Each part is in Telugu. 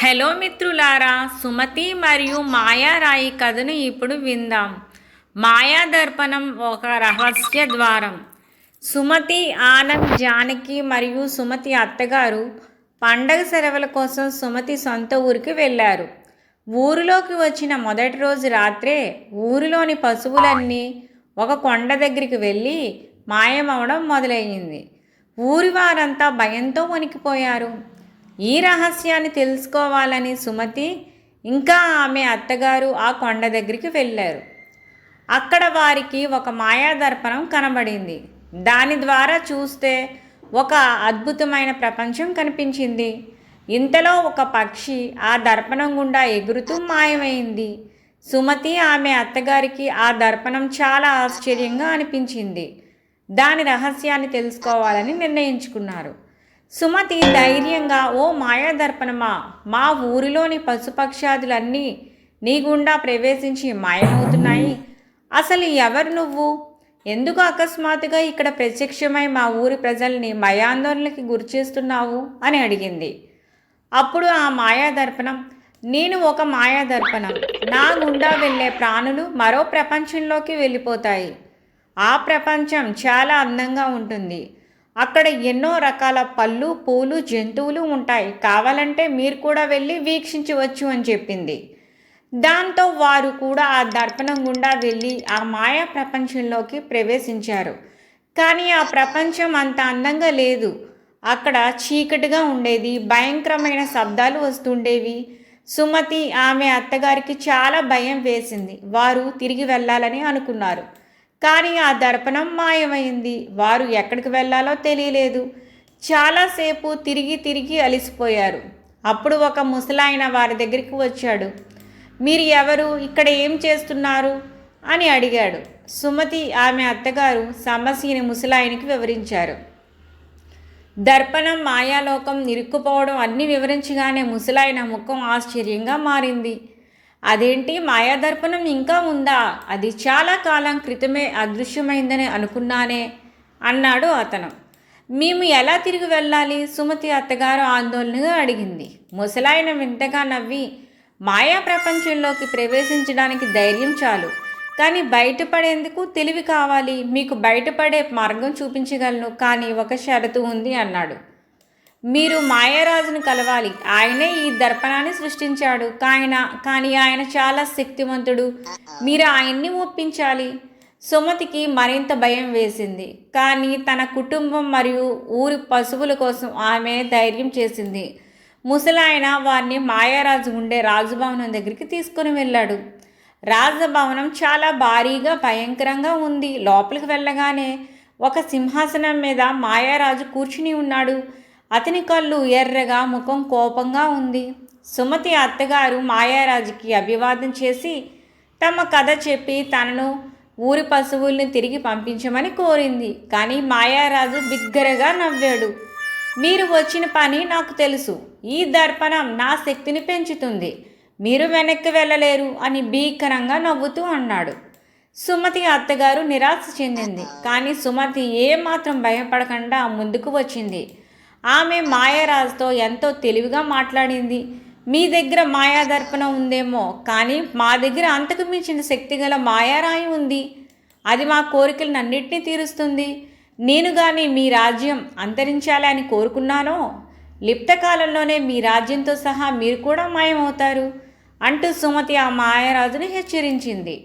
హలో మిత్రులారా, సుమతి మరియు మాయారాయి కథను ఇప్పుడు విందాం. మాయా దర్పణం ఒక రహస్య ద్వారం. సుమతి, ఆనంద్, జానకి మరియు సుమతి అత్తగారు పండగ సెలవుల కోసం సుమతి సొంత ఊరికి వెళ్ళారు. ఊరిలోకి వచ్చిన మొదటి రోజు రాత్రే ఊరిలోని పశువులన్నీ ఒక కొండ దగ్గరికి వెళ్ళి మాయమవడం మొదలయ్యింది. ఊరి వారంతా భయంతో వణికిపోయారు. ఈ రహస్యాన్ని తెలుసుకోవాలని సుమతి ఇంకా ఆమె అత్తగారు ఆ కొండ దగ్గరికి వెళ్ళారు. అక్కడ వారికి ఒక మాయాదర్పణం కనబడింది. దాని ద్వారా చూస్తే ఒక అద్భుతమైన ప్రపంచం కనిపించింది. ఇంతలో ఒక పక్షి ఆ దర్పణం గుండా ఎగురుతూ మాయమైంది. సుమతి, ఆమె అత్తగారికి ఆ దర్పణం చాలా ఆశ్చర్యంగా అనిపించింది. దాని రహస్యాన్ని తెలుసుకోవాలని నిర్ణయించుకున్నారు. సుమతి ధైర్యంగా, ఓ మాయాదర్పణమా, మా ఊరిలోని పశుపక్షాదులన్నీ నీ గుండా ప్రవేశించి మాయమవుతున్నాయి. అసలు ఎవరు నువ్వు? ఎందుకు అకస్మాత్తుగా ఇక్కడ ప్రత్యక్షమై మా ఊరి ప్రజల్ని భయాందోళనకి గురిచేస్తున్నావు అని అడిగింది. అప్పుడు ఆ మాయాదర్పణం, నేను ఒక మాయాదర్పణం. నా గుండా వెళ్ళే ప్రాణులు మరో ప్రపంచంలోకి వెళ్ళిపోతాయి. ఆ ప్రపంచం చాలా అందంగా ఉంటుంది. అక్కడ ఎన్నో రకాల పళ్ళు, పూలు, జంతువులు ఉంటాయి. కావాలంటే మీరు కూడా వెళ్ళి వీక్షించవచ్చు అని చెప్పింది. దాంతో వారు కూడా ఆ దర్పణం గుండా వెళ్ళి ఆ మాయా ప్రపంచంలోకి ప్రవేశించారు. కానీ ఆ ప్రపంచం అంత అందంగా లేదు. అక్కడ చీకటిగా ఉండేది. భయంకరమైన శబ్దాలు వస్తుండేవి. సుమతి, ఆమె అత్తగారికి చాలా భయం వేసింది. వారు తిరిగి వెళ్ళాలని అనుకున్నారు. కానీ ఆ దర్పణం మాయమైంది. వారు ఎక్కడికి వెళ్ళాలో తెలియలేదు. చాలాసేపు తిరిగి తిరిగి అలసిపోయారు. అప్పుడు ఒక ముసలాయన వారి దగ్గరికి వచ్చాడు. మీరు ఎవరు? ఇక్కడ ఏం చేస్తున్నారు అని అడిగాడు. సుమతి, ఆమె అత్తగారు సమస్యని ముసలాయనికి వివరించారు. దర్పణం, మాయాలోకం, ఇరుక్కుపోవడం అన్నీ వివరించగానే ముసలాయన ముఖం ఆశ్చర్యంగా మారింది. అదేంటి, మాయాదర్పణం ఇంకా ఉందా? అది చాలా కాలం క్రితమే అదృశ్యమైందని అనుకున్నానే అన్నాడు అతను. మేము ఎలా తిరిగి వెళ్ళాలి? సుమతి అత్తగారు ఆందోళనగా అడిగింది. ముసలాయన వింతగా నవ్వి, మాయా ప్రపంచంలోకి ప్రవేశించడానికి ధైర్యం చాలు, కానీ బయటపడేందుకు తెలివి కావాలి. మీకు బయటపడే మార్గం చూపించగలను, కానీ ఒక షరతు ఉంది అన్నాడు. మీరు మాయారాజును కలవాలి. ఆయనే ఈ దర్పణాన్ని సృష్టించాడు. కానీ ఆయన చాలా శక్తివంతుడు. మీరు ఆయన్ని ఒప్పించాలి. సుమతికి మరింత భయం వేసింది. కానీ తన కుటుంబం మరియు ఊరి పశువుల కోసం ఆమె ధైర్యం చేసింది. ముసలాయన వారిని మాయారాజు ఉండే రాజభవనం దగ్గరికి తీసుకుని వెళ్ళాడు. రాజభవనం చాలా భారీగా, భయంకరంగా ఉంది. లోపలికి వెళ్ళగానే ఒక సింహాసనం మీద మాయారాజు కూర్చుని ఉన్నాడు. అతని కళ్ళు ఎర్రగా, ముఖం కోపంగా ఉంది. సుమతి అత్తగారు మాయారాజుకి అభివాదం చేసి తమ కథ చెప్పి తనను, ఊరి పశువుల్ని తిరిగి పంపించమని కోరింది. కానీ మాయారాజు బిగ్గరగా నవ్వాడు. మీరు వచ్చిన పని నాకు తెలుసు. ఈ దర్పణం నా శక్తిని పెంచుతుంది. మీరు వెనక్కి వెళ్ళలేరు అని భీకరంగా నవ్వుతూ అన్నాడు. సుమతి అత్తగారు నిరాశ చెందింది. కానీ సుమతి ఏమాత్రం భయపడకుండా ముందుకు వచ్చింది. ఆమె మాయారాజుతో ఎంతో తెలివిగా మాట్లాడింది. మీ దగ్గర మాయాదర్పణం ఉందేమో, కానీ మా దగ్గర అంతకు మించిన శక్తిగల మాయారాయి ఉంది. అది మా కోరికలన్నింటినీ తీరుస్తుంది. నేను కానీ మీ రాజ్యం అంతరించాలి అని కోరుకున్నానో, లిప్తకాలంలోనే మీ రాజ్యంతో సహా మీరు కూడా మాయమవుతారు అంటూ సుమతి ఆ మాయారాజును హెచ్చరించింది.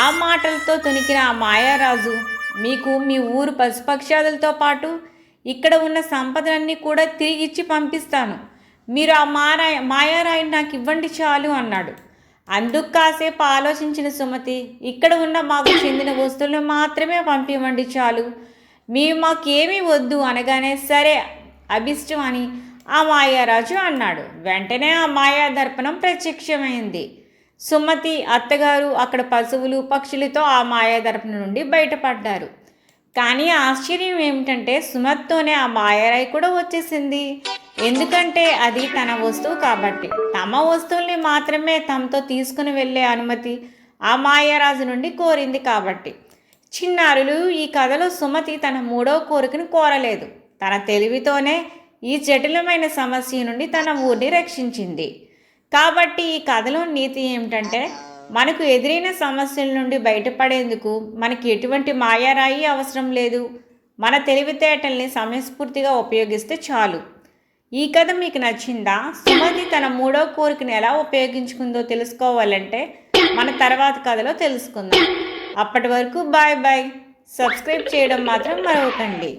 ఆ మాటలతో తొణికిన ఆ మాయారాజు, మీకు మీ ఊరు పశుపక్షాదులతో పాటు ఇక్కడ ఉన్న సంపదలన్నీ కూడా తిరిగిచ్చి పంపిస్తాను. మీరు ఆ మాయారాయిని నాకు ఇవ్వండి చాలు అన్నాడు. అందుకు కాసేపు ఆలోచించిన సుమతి, ఇక్కడ ఉన్న మాకు చెందిన వస్తువులను మాత్రమే పంపివ్వండి చాలు, మాకేమీ వద్దు అనగానే, సరే అభిష్టం అని ఆ మాయారాజు అన్నాడు. వెంటనే ఆ మాయాదర్పణం ప్రత్యక్షమైంది. సుమతి అత్తగారు అక్కడ పశువులు, పక్షులతో ఆ మాయాదర్పణం నుండి బయటపడ్డారు. కానీ ఆశ్చర్యం ఏమిటంటే సుమతితోనే ఆ మాయారాయి కూడా వచ్చేసింది. ఎందుకంటే అది తన వస్తువు కాబట్టి. తమ వస్తువుల్ని మాత్రమే తమతో తీసుకుని వెళ్ళే అనుమతి ఆ మాయారాజు నుండి కోరింది కాబట్టి. చిన్నారులు, ఈ కథలో సుమతి తన మూడవ కోరికను కోరలేదు. తన తెలివితోనే ఈ జటిలమైన సమస్య నుండి తన ఊరిని రక్షించింది. కాబట్టి ఈ కథలో నీతి ఏమిటంటే, మనకు ఎదురైన సమస్యల నుండి బయటపడేందుకు మనకి ఎటువంటి మాయారాయి అవసరం లేదు. మన తెలివితేటల్ని సమయస్ఫూర్తిగా ఉపయోగిస్తే చాలు. ఈ కథ మీకు నచ్చిందా? సుమతి తన మూడో కోరికను ఎలా ఉపయోగించుకుందో తెలుసుకోవాలంటే మన తర్వాత కథలో తెలుసుకుందాం. అప్పటి వరకు బాయ్ బాయ్. సబ్స్క్రైబ్ చేయడం మాత్రం మరవకండి.